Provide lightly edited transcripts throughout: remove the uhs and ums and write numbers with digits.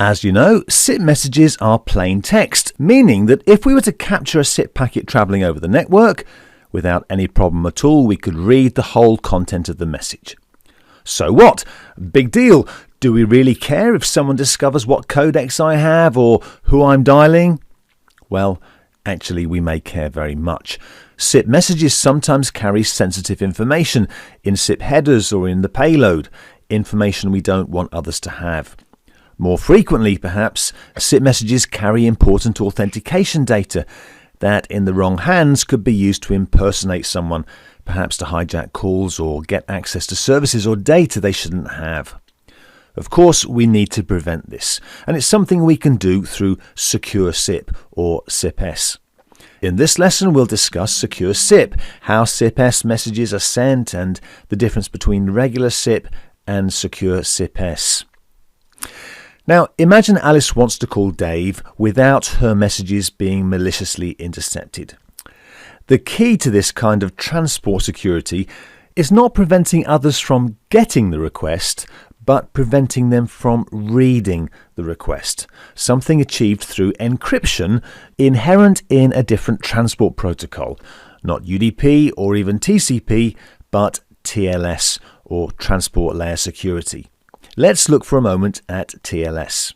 As you know, SIP messages are plain text, meaning that if we were to capture a SIP packet travelling over the network, without any problem at all, we could read the whole content of the message. So what? Big deal. Do we really care if someone discovers what codecs I have or who I'm dialing? Well, actually we may care very much. SIP messages sometimes carry sensitive information in SIP headers or in the payload, information we don't want others to have. More frequently, perhaps, SIP messages carry important authentication data that, in the wrong hands, could be used to impersonate someone, perhaps to hijack calls or get access to services or data they shouldn't have. Of course, we need to prevent this, and it's something we can do through Secure SIP or SIP-S. In this lesson, we'll discuss Secure SIP, how SIP-S messages are sent, and the difference between regular SIP and Secure SIP-S. Now, imagine Alice wants to call Dave without her messages being maliciously intercepted. The key to this kind of transport security is not preventing others from getting the request, but preventing them from reading the request, something achieved through encryption inherent in a different transport protocol, not UDP or even TCP, but TLS or Transport Layer Security. Let's look for a moment at TLS.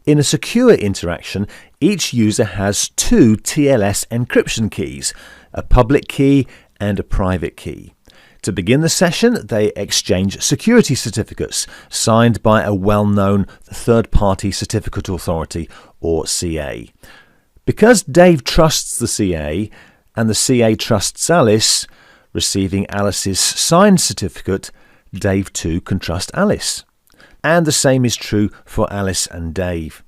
In a secure interaction, each user has two TLS encryption keys, a public key and a private key. To begin the session, they exchange security certificates signed by a well-known third-party certificate authority, or CA. Because Dave trusts the CA and the CA trusts Alice, receiving Alice's signed certificate, Dave too can trust Alice. And the same is true for Alice and Dave.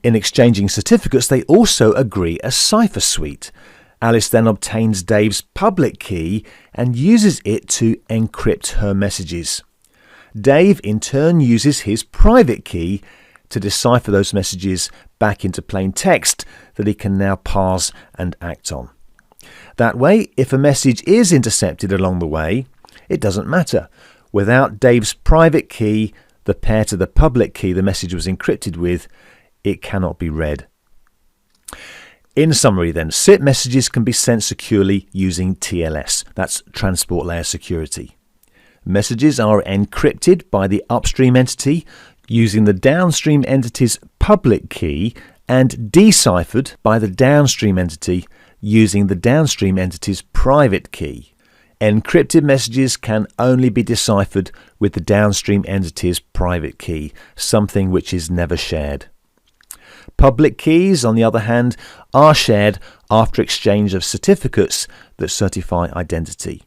In exchanging certificates, they also agree a cipher suite. Alice then obtains Dave's public key and uses it to encrypt her messages. Dave in turn uses his private key to decipher those messages back into plain text that he can now parse and act on. That way, if a message is intercepted along the way, it doesn't matter. Without Dave's private key, the pair to the public key the message was encrypted with, it cannot be read. In summary then, SIP messages can be sent securely using TLS, that's Transport Layer Security. Messages are encrypted by the upstream entity using the downstream entity's public key and deciphered by the downstream entity using the downstream entity's private key. Encrypted messages can only be deciphered with the downstream entity's private key, something which is never shared. Public keys, on the other hand, are shared after exchange of certificates that certify identity.